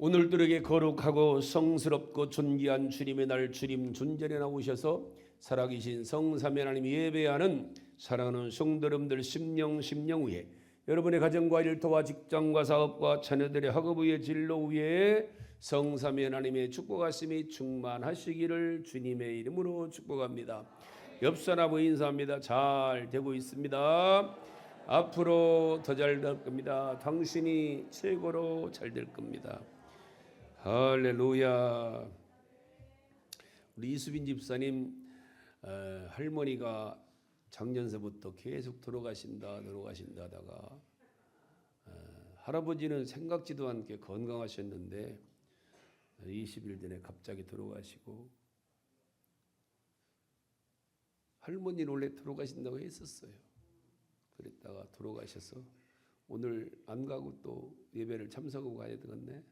오늘들에게 거룩하고 성스럽고 존귀한 주님의 날 주님 존전에 나오셔서 살아계신 성삼위 하나님 예배하는 사랑하는 성도님들 심령 위에 여러분의 가정과 일터와 직장과 사업과 자녀들의 학업 위에 진로 위에 성삼위 하나님의 축복하심이 충만하시기를 주님의 이름으로 축복합니다. 옆사람과 인사합니다. 잘 되고 있습니다. 앞으로 더 잘 될 겁니다. 당신이 최고로 잘 될 겁니다. 할렐루야. 우리 이수빈 집사님 할머니가 작년서부터 계속 돌아가신다 하다가 할아버지는 생각지도 않게 건강하셨는데 20일 전에 갑자기 돌아가시고, 할머니는 원래 돌아가신다고 했었어요. 그랬다가 돌아가셔서 오늘 안 가고 또 예배를 참석하고 가야 되겠네.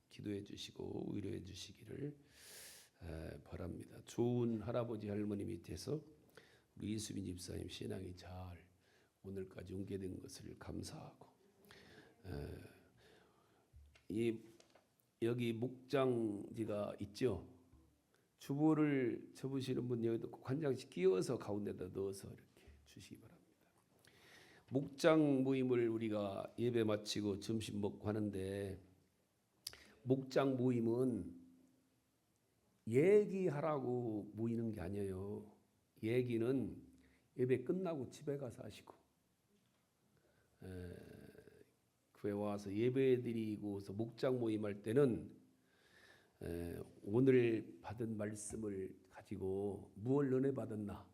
기도해 주시고 위로해 주시기를 바랍니다. 좋은 할아버지 할머니 밑에서 우리 이수빈 집사님 신앙이 잘 오늘까지 옮겨된 것을 감사하고, 여기 목장지가 있죠. 주보를 접으시는 분 여기도 꼭 한 장씩 끼워서 가운데다 넣어서 이렇게 주시기 바랍니다. 목장 모임을 우리가 예배 마치고 점심 먹고 하는데, 목장 모임은 얘기하라고 모이는 게 아니에요. 얘기는 예배 끝나고 집에 가서 하시고, 교회 와서 예배 드리고서 목장 모임할 때는 오늘 받은 말씀을 가지고 무엇을 은혜 받았나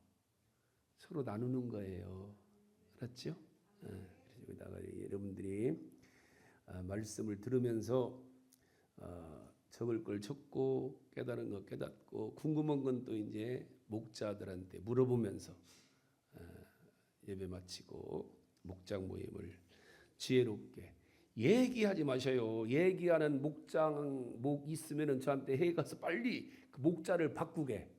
서로 나누는 거예요. 알았죠? 그래서 여기다가 여러분들이 말씀을 들으면서 적을 걸 적고 깨달은 거 깨닫고 궁금한 건 또 이제 목자들한테 물어보면서 예배 마치고 목장 모임을 지혜롭게, 얘기하지 마셔요. 얘기하는 목장 목 있으면은 저한테 회의 가서 빨리 그 목자를 바꾸게.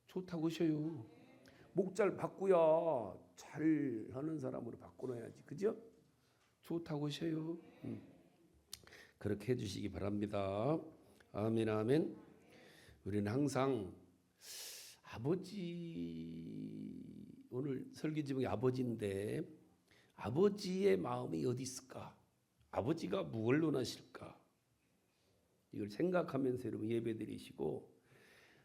좋다고 하셔요. 목자를 바꾸야 잘 하는 사람으로 바꿔놔야지, 그죠? 좋다고 하셔요. 그렇게 해주시기 바랍니다. 아멘, 아멘. 우리는 항상 아버지, 오늘 설교 제목이 아버지인데 아버지의 마음이 어디 있을까? 아버지가 무엇을 원하실까? 이걸 생각하면서 여러분 예배 드리시고,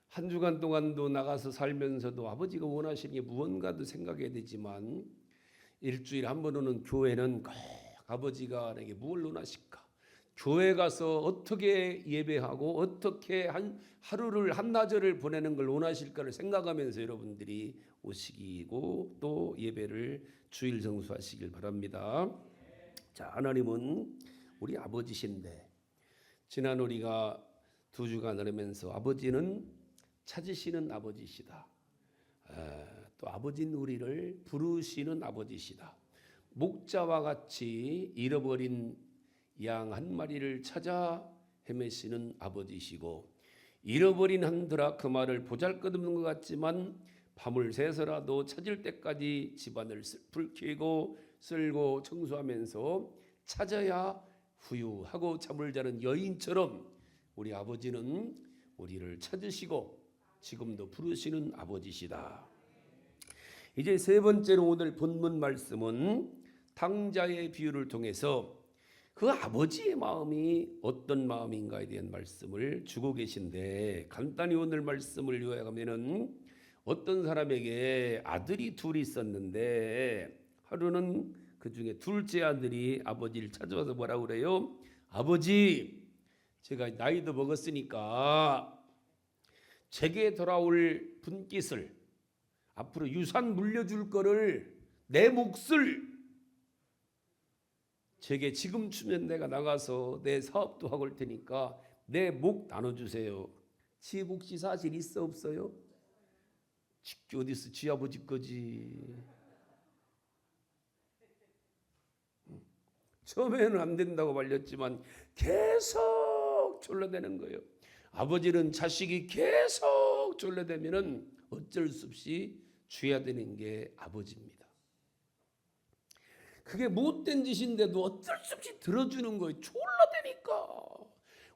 한 주간 동안도 나가서 살면서도 아버지가 원하시는 게 무언가도 생각해야 되지만, 일주일에 한 번 오는 교회는 꼭 아버지가 내게 무엇을 원하실까? 교회 가서 어떻게 예배하고 어떻게 하루를 한나절을 보내는 걸 원하실까를 생각하면서 여러분들이 오시고 또 예배를 주일 성수하시길 바랍니다. 자, 하나님은 우리 아버지신데, 지난 우리가 2주간 하면서 아버지는 찾으시는 아버지시다. 또 아버지는 우리를 부르시는 아버지시다. 목자와 같이 잃어버린 양 한 마리를 찾아 헤매시는 아버지시고, 잃어버린 한 드라크마를 보잘것없는 것 같지만 밤을 새서라도 찾을 때까지 집안을 불 켜고 쓸고 청소하면서 찾아야 후유하고 잠을 자는 여인처럼 우리 아버지는 우리를 찾으시고 지금도 부르시는 아버지시다. 이제 세 번째로 오늘 본문 말씀은 탕자의 비유를 통해서 그 아버지의 마음이 어떤 마음인가에 대한 말씀을 주고 계신데, 간단히 오늘 말씀을 요약하면은 어떤 사람에게 아들이 둘이 있었는데 하루는 그 중에 둘째 아들이 아버지를 찾아와서 뭐라고 그래요? 아버지, 제가 나이도 먹었으니까 제게 돌아올 분깃을, 앞으로 유산 물려줄 거를, 내 몫을 제게 지금쯤엔 내가 나가서 내 사업도 하고 올 테니까 내 목 나눠주세요. 지 몫이 사실 있어 없어요? 지게 어디 있어? 지 아버지 거지. 처음에는 안 된다고 말렸지만 계속 졸라대는 거예요. 아버지는 자식이 계속 졸라대면은 어쩔 수 없이 줘야 되는 게 아버지입니다. 그게 못된 짓인데도 어쩔 수 없이 들어주는 거예요. 졸라대니까,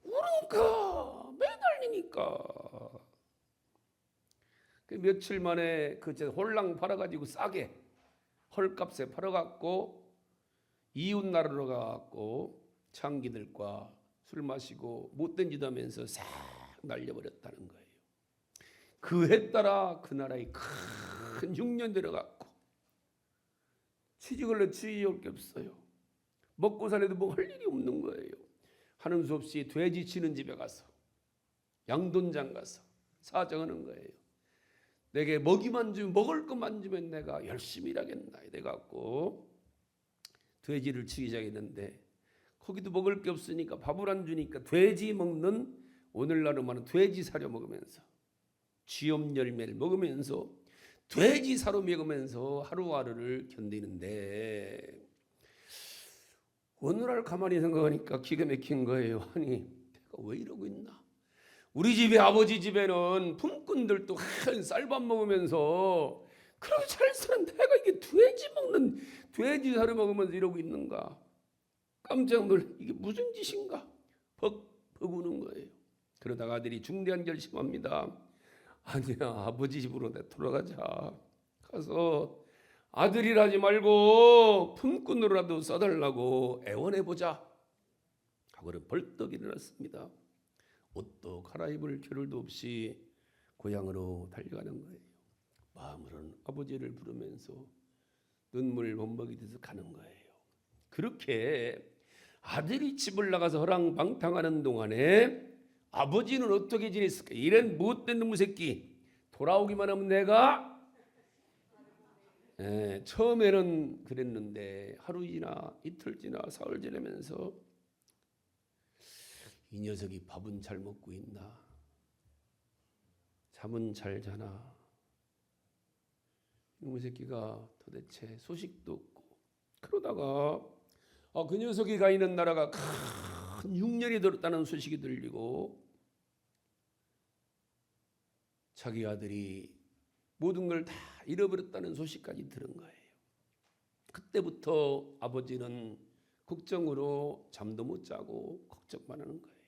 우는가, 매달리니까. 그 며칠 만에 그 홀랑 팔아가지고 싸게 헐값에 팔아갖고 이웃 나라로 가갖고 창기들과 술 마시고 못된 짓 하면서 싹 날려버렸다는 거예요. 그 해 따라 그 나라에 큰 흉년 들어갔고 취직을 해 취직할 게 없어요. 먹고 살래도 뭐 할 일이 없는 거예요. 하는 수 없이 돼지 치는 집에 가서 양돈장 가서 사정하는 거예요. 내게 먹이만 주면, 먹을 것만 주면 내가 열심히 일하겠나 이래갖고 돼지를 치기 시작했는데 거기도 먹을 게 없으니까 밥을 안 주니까 돼지 먹는, 오늘날로 말하면 돼지 사료 먹으면서 쥐엄 열매를 먹으면서 돼지 사료 먹으면서 하루하루를 견디는데 어느 날 가만히 생각하니까 기가 막힌 거예요. 아니 내가 왜 이러고 있나. 우리 집에 아버지 집에는 품꾼들도 한 쌀밥 먹으면서 그렇게 잘 사는 내가 이게 돼지 먹는, 돼지 사료 먹으면서 이러고 있는가. 깜짝 놀라. 이게 무슨 짓인가. 벅 우는 거예요. 그러다가 아들이 중대한 결심합니다. 아니야, 아버지 집으로 내 돌아가자. 가서 아들이라지 말고 품꾼으로라도 써달라고 애원해보자 하고는 벌떡 일어났습니다. 옷도 갈아입을 겨를도 없이 고향으로 달려가는 거예요. 마음으로는 아버지를 부르면서 눈물 범벅이듯이 가는 거예요. 그렇게 아들이 집을 나가서 허랑방탕하는 동안에 아버지는 어떻게 지냈을까? 이런 못된 놈의 새끼, 돌아오기만 하면 내가 처음에는 그랬는데 하루 지나 이틀 지나 사흘 지나면서 이 녀석이 밥은 잘 먹고 있나? 잠은 잘 자나? 이놈의 새끼가 도대체 소식도 없고, 그러다가 그 녀석이 가 있는 나라가 큰 흉년이 들었다는 소식이 들리고 자기 아들이 모든 걸 다 잃어버렸다는 소식까지 들은 거예요. 그때부터 아버지는 걱정으로 잠도 못 자고 걱정만 하는 거예요.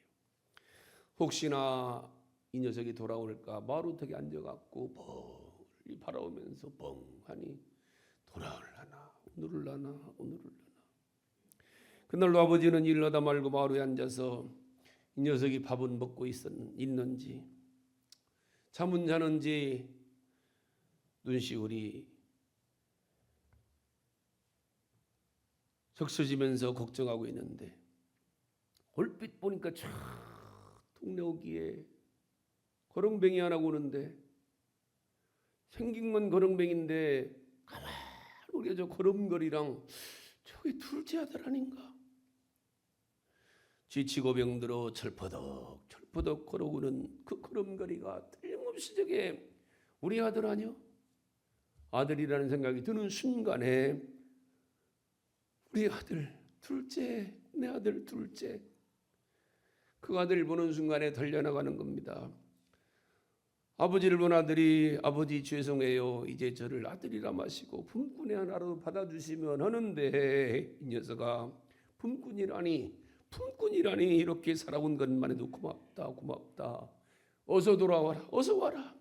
혹시나 이 녀석이 돌아올까 마루턱에 앉아갖고 멀리 바라보면서 뻥하니 돌아올라나 오늘을라나. 그날로 아버지는 일하다 말고 마루에 앉아서 이 녀석이 밥은 먹고 있는지 잠은 자는지 눈시울이 적셔지면서 걱정하고 있는데 얼핏 보니까 쫙 동네 오기에 거렁뱅이 하나 오는데 생긴 건 거렁뱅인데 가만히 우리 저 걸음걸이랑 저게 둘째 아들 아닌가. 지치고 병들어 철퍼덕 걸어오는 그 걸음걸이가 틀림없이 저게 우리 아들 아니요? 아들이라는 생각이 드는 순간에 우리 아들 둘째, 내 아들 둘째, 그 아들을 보는 순간에 달려나가는 겁니다. 아버지를 본 아들이 아버지 죄송해요. 이제 저를 아들이라 마시고 품꾼의 하나로 받아주시면 하는데 이 녀석아 품꾼이라니 이렇게 살아온 것만 해도 고맙다. 어서 돌아와라. 어서 와라.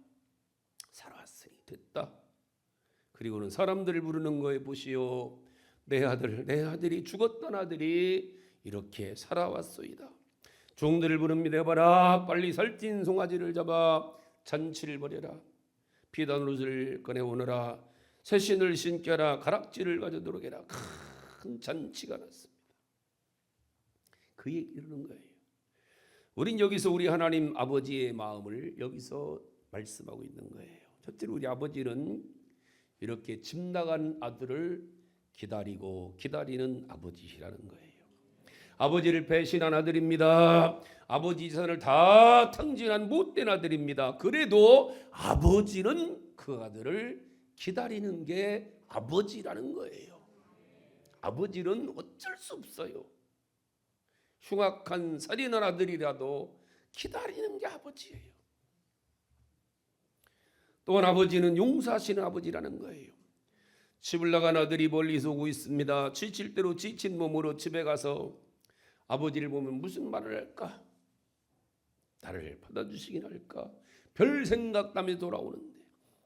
살아왔으니 됐다. 그리고는 사람들을 부르는 거에 보시오. 내 아들이 죽었던 아들이 이렇게 살아왔소이다. 종들을 부릅니다. 봐라. 빨리 살찐 송아지를 잡아 잔치를 벌여라. 피단 옷을 꺼내오너라. 새 신을 신겨라. 가락지를 가져도록 해라. 큰 잔치가 났습니다. 그 얘기를 하는 거예요. 우린 여기서 우리 하나님 아버지의 마음을 여기서 말씀하고 있는 거예요. 첫째로 우리 아버지는 이렇게 집 나간 아들을 기다리는 아버지시라는 거예요. 아버지를 배신한 아들입니다. 아버지 재산을 다 탕진한 못된 아들입니다. 그래도 아버지는 그 아들을 기다리는 게 아버지라는 거예요. 아버지는 어쩔 수 없어요. 흉악한 살인한 아들이라도 기다리는 게 아버지예요. 또한 아버지는 용서하시는 아버지라는 거예요. 집을 나간 아들이 멀리서 오고 있습니다. 지칠 대로 지친 몸으로 집에 가서 아버지를 보면 무슨 말을 할까? 나를 받아주시긴 할까? 별 생각담에 돌아오는데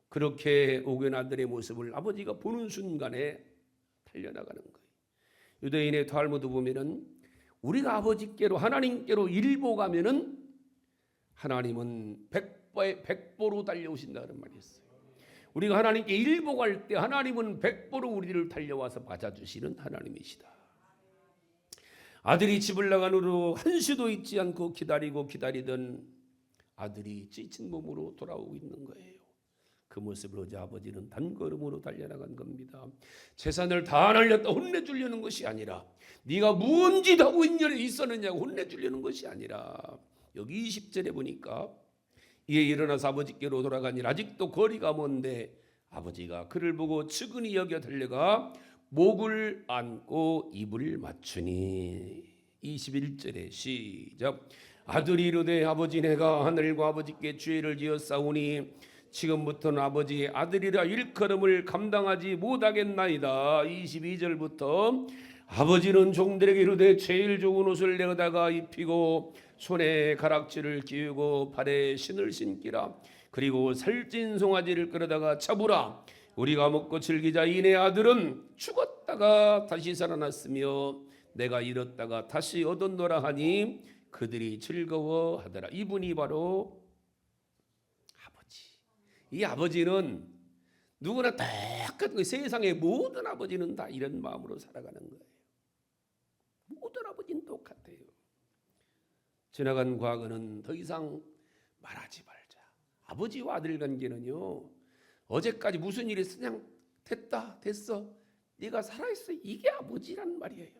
그렇게 오긴 아들의 모습을 아버지가 보는 순간에 달려나가는 거예요. 유대인의 탈무드 보면은 우리가 아버지께로 하나님께로 일보 가면은 하나님은 백보로 달려오신다는 말이 있어요. 우리가 하나님께 일보 갈 때 하나님은 백보로 우리를 달려와서 맞아주시는 하나님이시다. 아들이 집을 나간 후로 한시도 잊지 않고 기다리던 아들이 지친 몸으로 돌아오고 있는 거예요. 그 모습을 보자 아버지는 단걸음으로 달려나간 겁니다. 재산을 다 날렸다 혼내주려는 것이 아니라 네가 무슨 짓 하고 있었느냐고 혼내주려는 것이 아니라 여기 20절에 보니까 이에 일어나서 아버지께로 돌아가니 아직도 거리가 먼데 아버지가 그를 보고 측은히 여겨 달려가 목을 안고 입을 맞추니 21절에 시작. 아들이 이르되 아버지 내가 하늘과 아버지께 죄를 지었사오니 지금부터는 아버지의 아들이라 일컬음을 감당하지 못하겠나이다. 22절부터 아버지는 종들에게 이르되 제일 좋은 옷을 내어다가 입히고 손에 가락지를 끼우고 발에 신을 신기라. 그리고 살찐 송아지를 끌어다가 잡으라. 우리가 먹고 즐기자. 이내 아들은 죽었다가 다시 살아났으며 내가 잃었다가 다시 얻었노라 하니 그들이 즐거워하더라. 이분이 바로 아버지. 이 아버지는 누구나 똑같은 거예요. 세상의 모든 아버지는 다 이런 마음으로 살아가는 거예요. 모든 아버지는 똑같아요. 지나간 과거는 더 이상 말하지 말자. 아버지와 아들 관계는요, 어제까지 무슨 일이 있어 그냥 됐어 네가 살아있어 이게 아버지란 말이에요.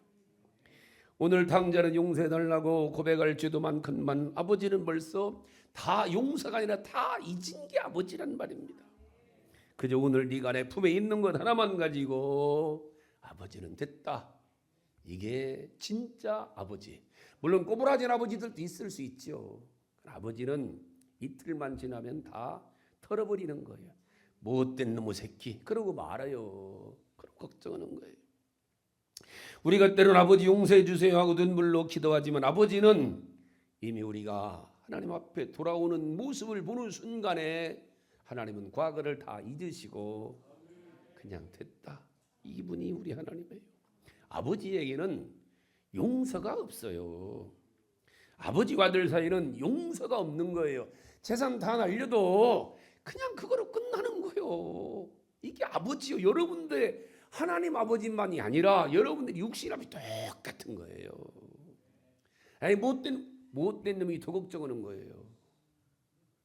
오늘 당자는 용서해달라고 고백할 죄도 많건만 아버지는 벌써 다 용서가 아니라 다 잊은 게 아버지란 말입니다. 그저 오늘 네가 내 품에 있는 것 하나만 가지고 아버지는 됐다. 이게 진짜 아버지. 물론 꼬부라진 아버지들도 있을 수 있죠. 아버지는 이틀만 지나면 다 털어버리는 거예요. 못된 놈의 새끼 그러고 말아요. 그러고 걱정하는 거예요. 우리가 때로는 아버지 용서해 주세요 하고 눈물로 기도하지만 아버지는 이미 우리가 하나님 앞에 돌아오는 모습을 보는 순간에 하나님은 과거를 다 잊으시고 그냥 됐다. 이분이 우리 하나님이에요. 아버지에게는 용서가 없어요. 아버지와 아들 사이는 용서가 없는 거예요. 재산 다 날려도 그냥 그거로 끝나는 거예요. 이게 아버지요. 여러분들의 하나님 아버지만이 아니라 여러분들의 육신 아버지 똑같은 거예요. 아니 못된 놈이 더 걱정하는 거예요.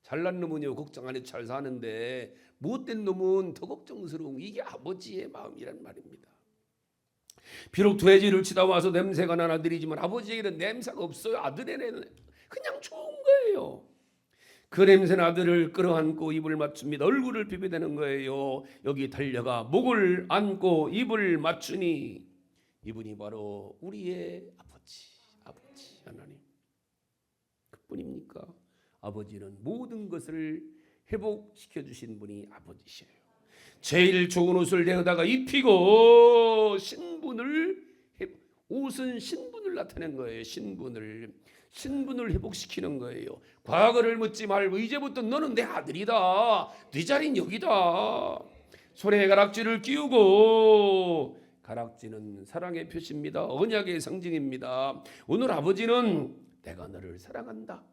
잘난 놈은요 걱정 안 해도 잘 사는데 못된 놈은 더 걱정스러운 이게 아버지의 마음이란 말입니다. 비록 돼지를 치다 와서 냄새가 난 아들이지만 아버지에게는 냄새가 없어요. 아들에게는 그냥 좋은 거예요. 그 냄새는 아들을 끌어안고 입을 맞춥니다. 얼굴을 비비대는 거예요. 여기 달려가 목을 안고 입을 맞추니 이분이 바로 우리의 아버지 하나님. 그뿐입니까? 아버지는 모든 것을 회복시켜 주신 분이 아버지시에요. 제일 좋은 옷을 내어다가 입히고 옷은 신분을 나타낸 거예요. 신분을 회복시키는 거예요. 과거를 묻지 말고 이제부터 너는 내 아들이다. 네 자리는 여기다. 손에 가락지를 끼우고 가락지는 사랑의 표시입니다. 언약의 상징입니다. 오늘 아버지는 내가 너를 사랑한다.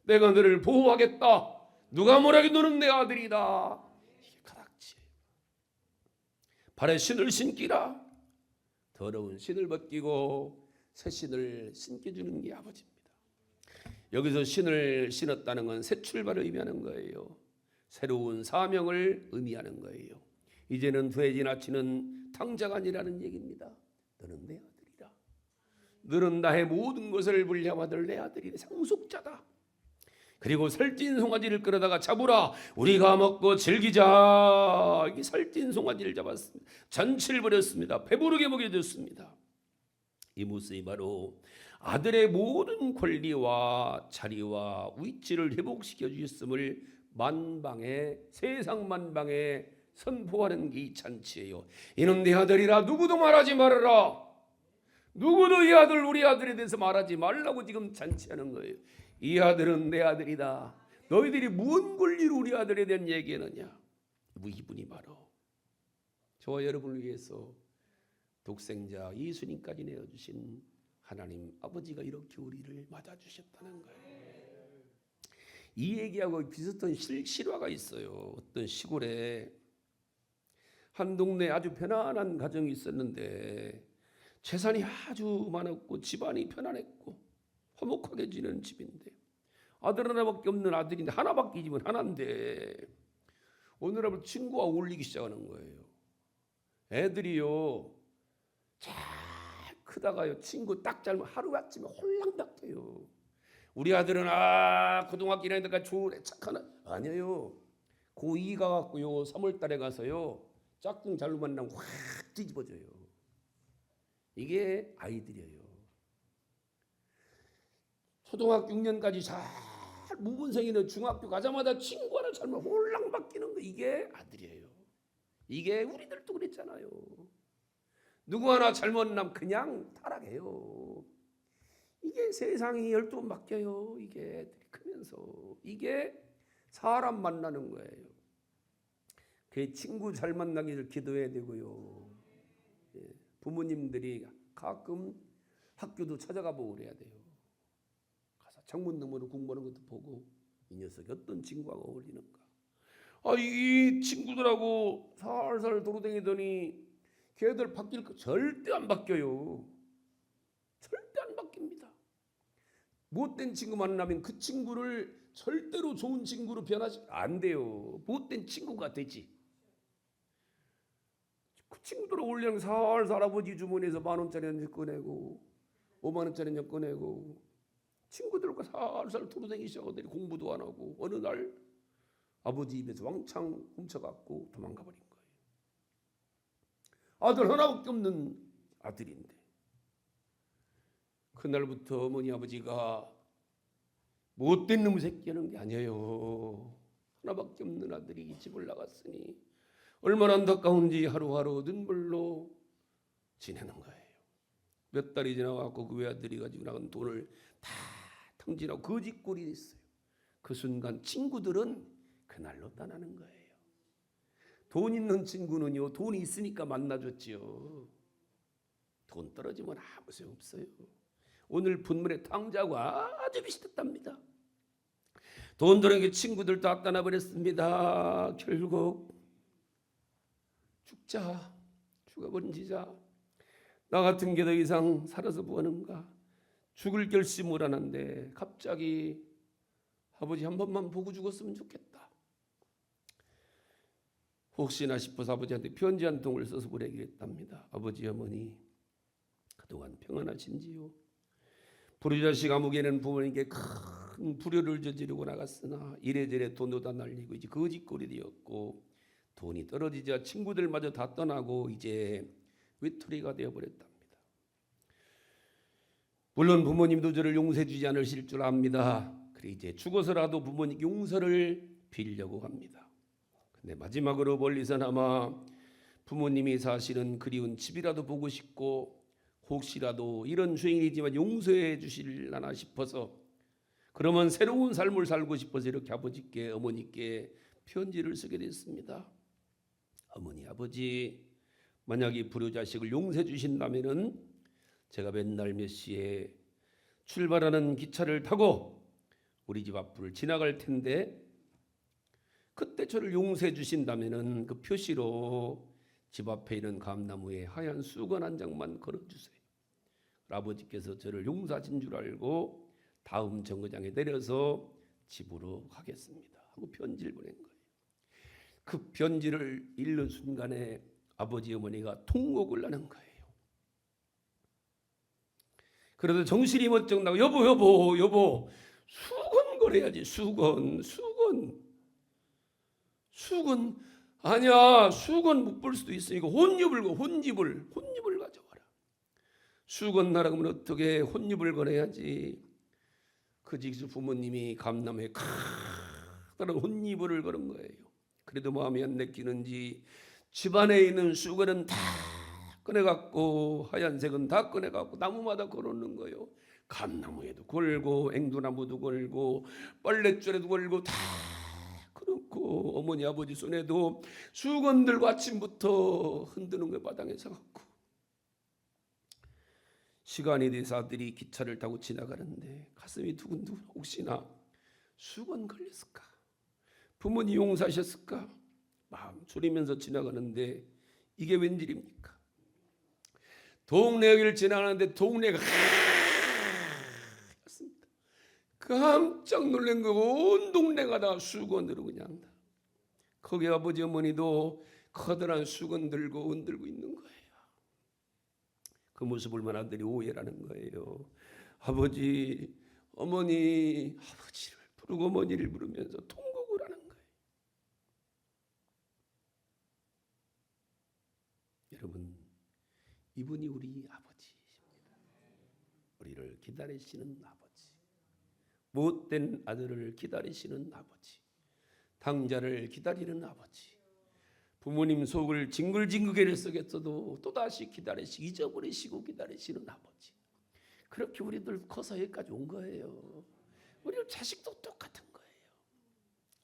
내가 너를 보호하겠다. 누가 뭐라게 너는 내 아들이다. 이게 가락지예요. 발에 신을 신기라. 더러운 신을 벗기고 새 신을 신겨주는 게 아버지입니다. 여기서 신을 신었다는 건 새 출발을 의미하는 거예요. 새로운 사명을 의미하는 거예요. 이제는 후에 지나치는 당자가 아니라는 얘기입니다. 너는 내 아들이라. 너는 나의 모든 것을 물려받을 내 아들이라. 상속자다. 그리고 살찐 송아지를 끌어다가 잡으라. 우리가 먹고 즐기자. 이 살찐 송아지를 잡았습니다. 잔치를 벌였습니다. 배부르게 먹여줬습니다. 이 모습이 바로 아들의 모든 권리와 자리와 위치를 회복시켜 주셨음을 세상 만방에 선포하는 게 이 잔치예요. 이는 내 아들이라 누구도 말하지 말아라. 누구도 이 아들 우리 아들에 대해서 말하지 말라고 지금 잔치하는 거예요. 이 아들은 내 아들이다. 너희들이 무슨 권리로 우리 아들에 대한 얘기하느냐. 이분이 바로 저와 여러분을 위해서 독생자 예수님까지 내어주신 하나님 아버지가 이렇게 우리를 맞아주셨다는 거예요. 이 얘기하고 비슷한 실화가 있어요. 어떤 시골에 한 동네에 아주 편안한 가정이 있었는데 재산이 아주 많았고 집안이 편안했고 화목하게 지내는 집인데 아들 하나밖에 없는 아들인데 하나밖에 집은 하나인데 어느 날 친구와 어울리기 시작하는 거예요. 애들이요 잘 크다가요 친구 딱 잘못 하루아침에 홀랑 바뀌어요. 우리 아들은 고등학교 1학년 때까지 좋은 애 착한 아니에요. 고2 가갖고요 3월달에 가서요 짝꿍 잘못 만나면 확 뒤집어져요. 이게 아이들이에요. 초등학교 6년까지 잘 무분생이는 중학교 가자마자 친구 하나 잘못 홀랑 바뀌는 거 이게 아들이에요. 이게 우리들도 그랬잖아요. 누구 하나 잘못 만나면 그냥 타락해요. 이게 세상이 12번 바뀌어요. 이게 크면서 이게 사람 만나는 거예요. 그 친구 잘 만나기를 기도해야 되고요. 부모님들이 가끔 학교도 찾아가 보고 그래야 돼요. 가서 창문 너머로 공부하는 것도 보고 이 녀석이 어떤 친구하고 어울리는가. 이 친구들하고 살살 도로다니더니 걔들 바뀔 거 절대 안 바뀌어요. 절대 안 바뀝니다. 못된 친구 만나면 그 친구를 절대로 좋은 친구로 변하지 안 돼요. 못된 친구가 되지. 그 친구들 어울리는 살살 아버지 주머니에서 10,000원짜리 한 장 꺼내고 50,000원짜리 한 장 꺼내고 친구들과 살살 도로다니기 시작하더니 공부도 안 하고 어느 날 아버지 입에서 왕창 훔쳐갖고 도망가 버린 거예요. 아들 하나밖에 없는 아들인데 그날부터 어머니 아버지가 못된 놈의 새끼하는 게 아니에요. 하나밖에 없는 아들이 집을 나갔으니 얼마나 안타까운지 하루하루 눈물로 지내는 거예요. 몇 달이 지나가고 그 외아들이 가지고 나간 돈을 다 탕진하고 거짓골이 됐어요. 그 순간 친구들은 그날로 떠나는 거예요. 돈 있는 친구는요 돈이 있으니까 만나줬지요. 돈 떨어지면 아무 소용 없어요. 오늘 본문의 탕자하고 아주 비슷했답니다. 돈 들어간 게 친구들 다 떠나버렸습니다. 결국 죽어버린 지자 나 같은 게 더 이상 살아서 뭐하는가 죽을 결심을 하는데 갑자기 아버지 한 번만 보고 죽었으면 좋겠다. 혹시나 싶어서 아버지한테 편지 한 통을 써서 보내기로 했답니다. 아버지 어머니 그동안 평안하신지요? 불효자식 아무개는 부모님께 큰 불효를 저지르고 나갔으나 이래저래 돈도 다 날리고 이제 거짓골이 되었고 돈이 떨어지자 친구들마저 다 떠나고 이제 외톨이가 되어버렸답니다. 물론 부모님도 저를 용서해 주지 않으실 줄 압니다. 그래 이제 죽어서라도 부모님 용서를 빌려고 합니다. 근데 마지막으로 멀리서나마 부모님이 사실은 그리운 집이라도 보고 싶고 혹시라도 이런 죄인이지만 용서해 주실라나 싶어서 그러면 새로운 삶을 살고 싶어서 이렇게 아버지께 어머니께 편지를 쓰게 됐습니다. 어머니 아버지 만약 이 불효자식을 용서해 주신다면은 제가 맨날 몇 시에 출발하는 기차를 타고 우리 집 앞을 지나갈 텐데 그때 저를 용서해 주신다면은 그 표시로 집 앞에 있는 감나무에 하얀 수건 한 장만 걸어주세요. 아버지께서 저를 용서하신 줄 알고 다음 정거장에 내려서 집으로 가겠습니다 하고 편지를 보낸 거예요. 그 편지를 읽는 순간에 아버지 어머니가 통곡을 하는 거예요. 그래도 정신이 번쩍 나고 여보 수건 걸어야지. 수건 아니야. 수건 못 볼 수도 있으니까 혼입을 가져와라. 수건 나라고 하면 어떻게 혼입을 걸어야지. 그 직수 부모님이 감남에 커다란 혼입을 걸은 거예요. 그래도 마음이 안 내키는지 집안에 있는 수건은 다 꺼내갖고 하얀색은 다 꺼내갖고 나무마다 걸어놓는 거예요. 감나무에도 걸고 앵두나무도 걸고 빨랫줄에도 걸고 다 그렇고 어머니 아버지 손에도 수건 들고 아침부터 흔드는 거예요. 바닥에서 갖고. 시간이 돼서 아들이 기차를 타고 지나가는데 가슴이 두근두근. 혹시나 수건 걸렸을까? 부모님 용서하셨을까? 마음 졸이면서 지나가는데 이게 웬일입니까? 동네를 지나가는데 동네가 깜짝 놀란 거고 온 동네가 다 수건으로 그냥 다. 거기 아버지 어머니도 커다란 수건 들고 흔들고 있는 거예요. 그 모습을 본 아들이 오해라는 거예요. 아버지, 어머니, 아버지를 부르고 어머니를 부르면서 통곡을 하는 거예요. 여러분, 이분이 우리 아버지십니다. 우리를 기다리시는 아버지. 못된 아들을 기다리시는 아버지, 당자를 기다리는 아버지, 부모님 속을 징글징글게 썩였어도 또다시 기다리시고 잊어버리시고 기다리시는 아버지. 그렇게 우리들 커서 여기까지 온 거예요. 우리 자식도 똑같은 거예요.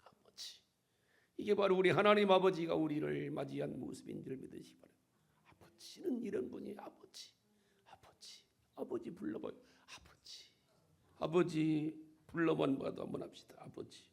아버지, 이게 바로 우리 하나님 아버지가 우리를 맞이한 모습인 줄 믿으시기 바랍니다. 아버지는 이런 분이 아버지, 아버지, 아버지 불러봐요. 아버지, 아버지 불러만 봐도 한번 합시다. 아버지.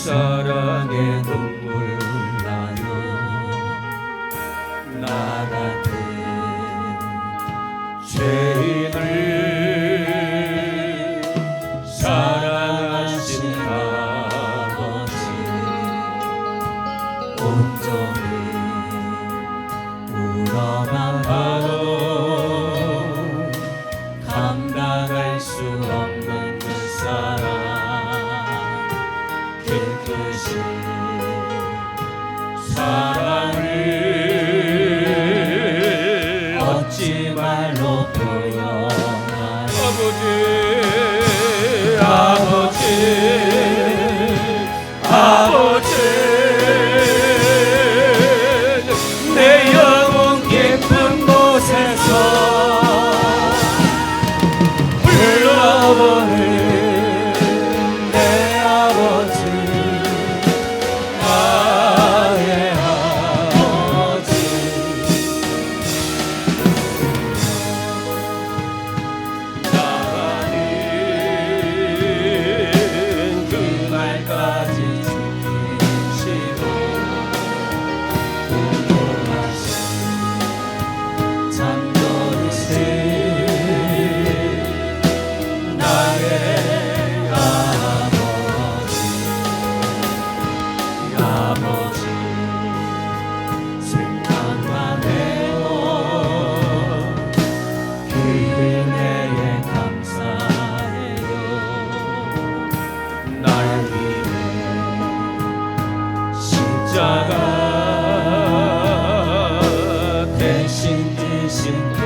사랑의 눈물 나요. 나 같은 죄인을 사랑하신 아버지, 온종일 울어만 봐도 감당할 수 없는 그 사랑, 사랑을 어찌 말로 표현하리. 아버지, 아버지, 아버지, 내 영혼 깊은 곳에서 불러보는 대신 지신 그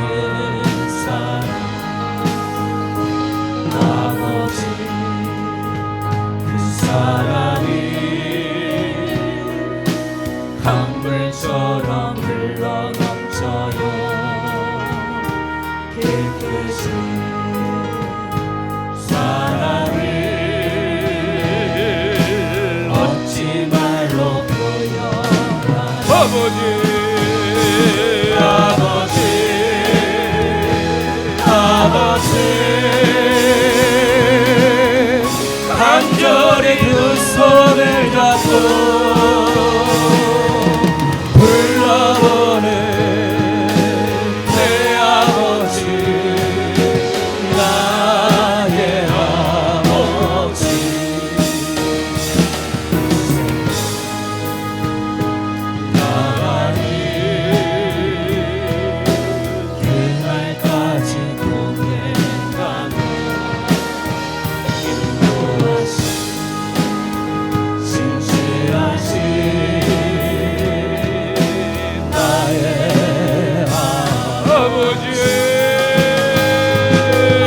사랑, 아버지, 그 사랑이 강물처럼 흘러넘쳐요. 깨끗이 사랑을 어찌 말로 표현하리. 아버지, 아버지, 아버지, 간절히 그 손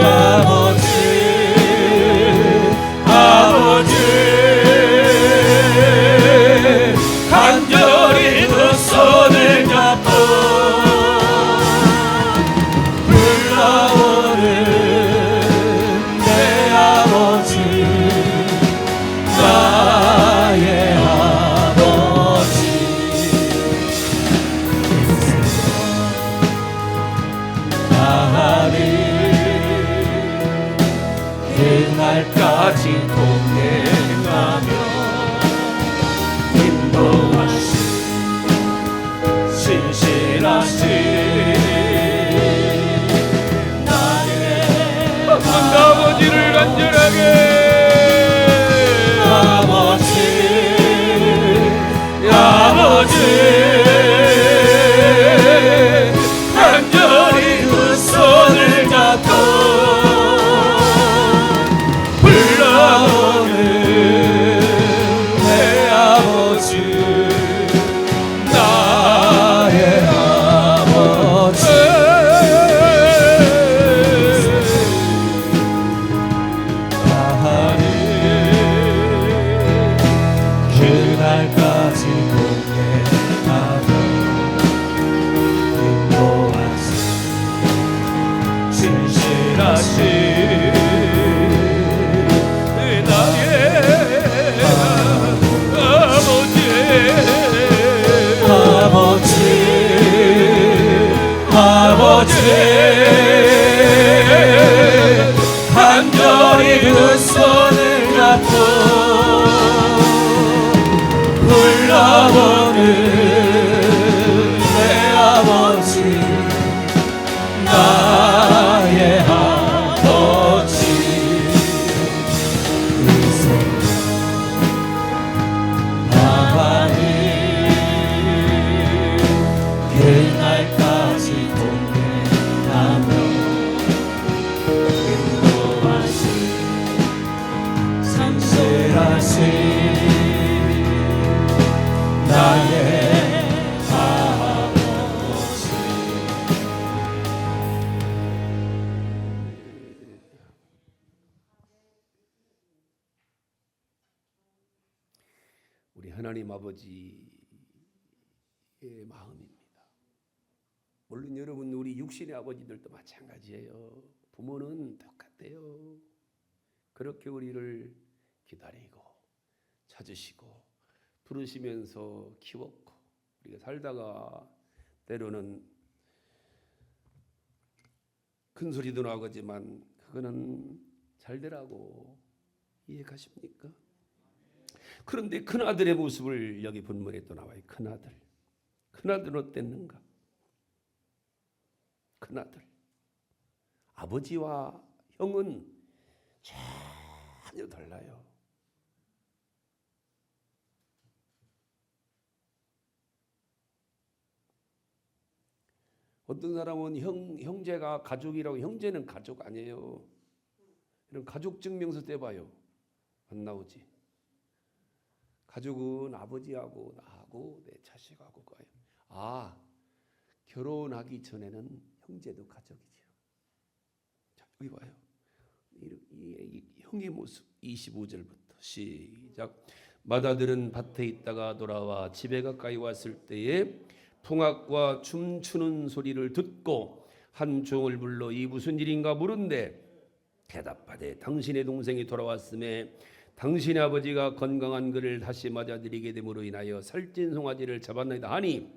아버지 간절히 두 손을 잡고 불러오는 내 아버지 나의 아버지 나를 그날까지 동행하며 인도하시 신실하시 나의 아버지를 간절하게 아버지 아버지 간절히 두 손을 잡고 불러오는 내 아버지 나의 아버지 나를 그날까지 동행하며 인도하시 신실하시 나의 아버지 아버지 아버지 간절히 그 손을 잡고 불러보는 내 아버지 나의 아버지 의성 하나님 그날까지 동행하며 인도하시 상실하시 나의 아버지 우리 하나님 아버지의 마음입니다. 물론 여러분 우리 육신의 아버지들도 마찬가지예요. 부모는 똑같대요. 그렇게 우리를 기다리고 찾으시고 부르시면서 키웠고 우리가 살다가 때로는 큰 소리도 나오지만 그거는 잘 되라고 이해가십니까? 그런데 큰아들의 모습을 여기 본문에 또 나와요. 큰아들은 어땠는가? 큰아들 아버지와 형은 전혀 달라요. 어떤 사람은 형제가 가족이라고 형제는 가족 아니에요. 이런 가족 증명서 떼봐요. 안 나오지. 가족은 아버지하고 나하고 내 자식하고 가요. 아, 결혼하기 전에는 형제도 가족이죠. 자, 여기 봐요. 이 형의 모습 25절부터 시작. 맏아들은 밭에 있다가 돌아와 집에 가까이 왔을 때에 풍악과 춤추는 소리를 듣고 한 종을 불러 이 무슨 일인가 물은데 대답하되 당신의 동생이 돌아왔음에 당신의 아버지가 건강한 그를 다시 맞아들이게 됨으로 인하여 살찐 송아지를 잡았나이다 하니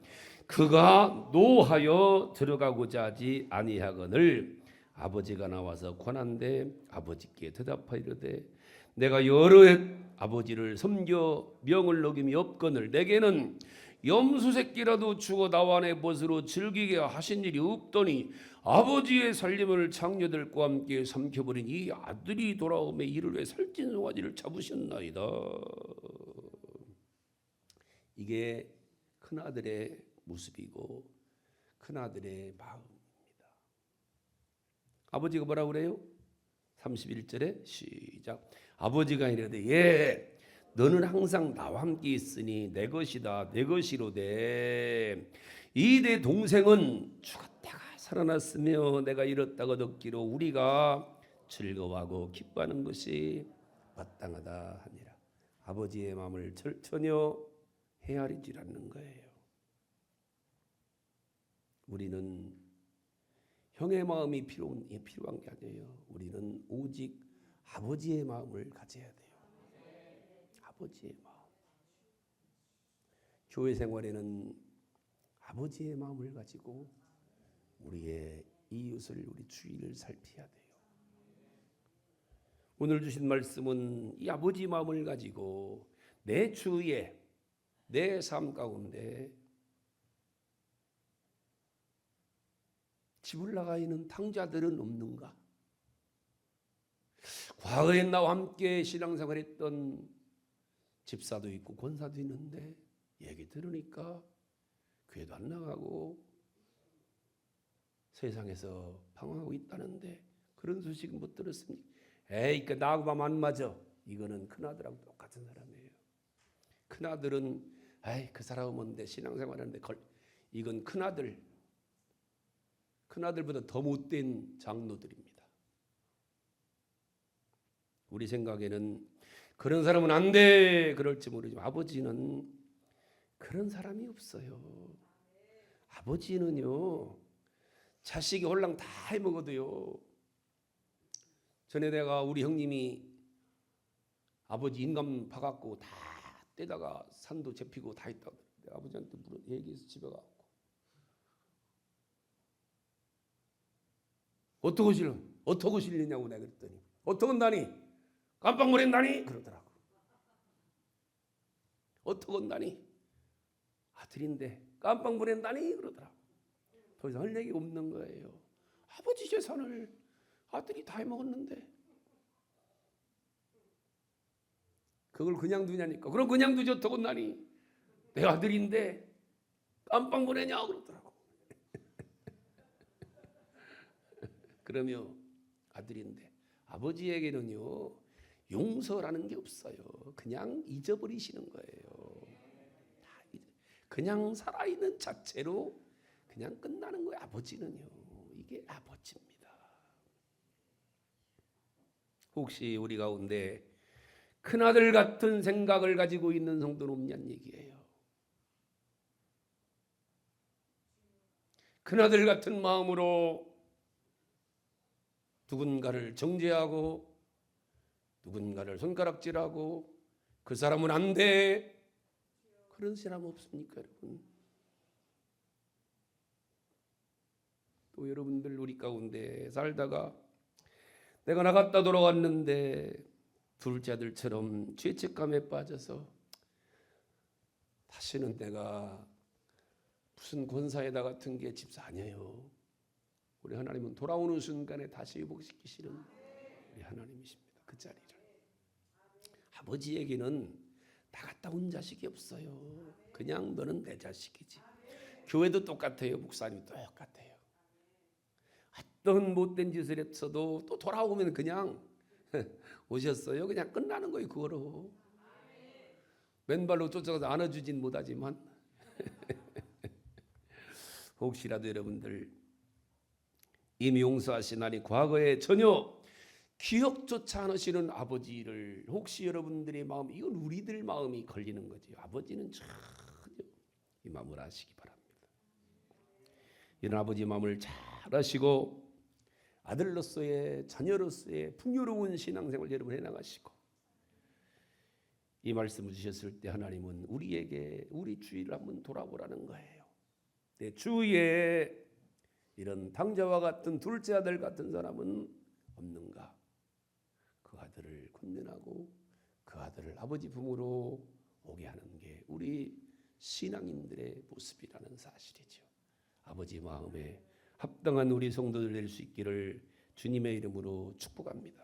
그가 노하여 들어가고자 하지 아니하거늘 아버지가 나와서 권한대 아버지께 대답하이르되 내가 여러 해 아버지를 섬겨 명을 어김이 없거늘 내게는 염소 새끼라도 주고 나와 내 벗으로 즐기게 하신 일이 없더니 아버지의 살림을 장녀들과 함께 삼켜버린 이 아들이 돌아오매 이를 왜 살찐 송아지를 잡으셨나이다. 이게 큰아들의 모습이고 큰아들의 마음입니다. 아버지가 뭐라고 그래요? 31절에 시작. 아버지가 이르되 예 너는 항상 나와 함께 있으니 내 것이다 내 것이로되 이 내 동생은 죽었다가 살아났으며 내가 이렇다고 듣기로 우리가 즐거워하고 기뻐하는 것이 마땅하다 하니라. 아버지의 마음을 전혀 헤아리지 않는 거예요. 우리는 형의 마음이 필요한 게 아니에요. 우리는 오직 아버지의 마음을 가져야 돼요. 아버지의 마음. 교회 생활에는 아버지의 마음을 가지고 우리의 이웃을, 우리 주위를 살펴야 돼요. 오늘 주신 말씀은 이 아버지 마음을 가지고 내 주위에, 내 삶 가운데 집을 나가 있는 탕자들은 없는가? 과거에 나와 함께 신앙생활했던 집사도 있고 권사도 있는데 얘기 들으니까 교회도 안 나가고 세상에서 방황하고 있다는데 그런 소식은 못 들었습니까? 에이, 그 나하고 하면 안 맞아. 이거는 큰아들하고 똑같은 사람이에요. 큰아들은 에이, 그 사람은 뭔데 신앙생활하는데 이건 큰아들보다 더 못된 장로들입니다. 우리 생각에는 그런 사람은 안 돼 그럴지 모르지만 아버지는 그런 사람이 없어요. 아버지는요, 자식이 홀랑 다 해먹어도요. 전에 내가 우리 형님이 아버지 인감 파갖고 다 떼다가 산도 잡히고 다 했다고 아버지한테 얘기해서 집에 가고 어떻게 실리냐고 내가 그랬더니 어떻게 한다니? 깜빡 보낸다니? 그러더라고. 어떻게 한다니? 아들인데 깜빡 보낸다니? 그러더라고. 더 이상 할 얘기가 없는 거예요. 아버지 재산을 아들이 다 해먹었는데 그걸 그냥 두냐니까. 그럼 그냥 두지 어떻게 한다니? 내 아들인데 깜빡 보내냐? 그러더라고. 그러며 아들인데 아버지에게는요 용서라는 게 없어요. 그냥 잊어버리시는 거예요. 그냥 살아있는 자체로 그냥 끝나는 거예요. 아버지는요. 이게 아버지입니다. 혹시 우리 가운데 큰아들 같은 생각을 가지고 있는 성도는 없냐는 얘기예요. 큰아들 같은 마음으로 누군가를 정죄하고 누군가를 손가락질하고 그 사람은 안 돼. 그런 사람 없습니까, 여러분? 또 여러분들 우리 가운데 살다가 내가 나갔다 돌아왔는데 둘째 아들처럼 죄책감에 빠져서 다시는 내가 무슨 권사에다 같은 게 집사 아니에요. 우리 하나님은 돌아오는 순간에 다시 회복시키시는 우리 하나님이십니다. 그 자리를. 아버지에게는 나갔다 온 자식이 없어요. 그냥 너는 내 자식이지. 교회도 똑같아요. 목사님 똑같아요. 어떤 못된 짓을 했어도 또 돌아오면 그냥 오셨어요. 그냥 끝나는 거예요. 그거로. 맨발로 쫓아가서 안아주진 못하지만 혹시라도 여러분들 이미 용서하신 하나님 과거에 전혀 기억조차 않으시는 아버지를 혹시 여러분들의 마음 이건 우리들 마음이 걸리는 거죠. 아버지는 전혀 이 마음을 아시기 바랍니다. 이런 아버지 마음을 잘 아시고 아들로서의 자녀로서의 풍요로운 신앙생활 여러분 해나가시고 이 말씀을 주셨을 때 하나님은 우리에게 우리 주위를 한번 돌아보라는 거예요. 내 주위에 이런 당자와 같은 둘째 아들 같은 사람은 없는가? 그 아들을 권면하고 그 아들을 아버지 품으로 오게 하는 게 우리 신앙인들의 모습이라는 사실이죠. 아버지 마음에 합당한 우리 성도들 될 수 있기를 주님의 이름으로 축복합니다.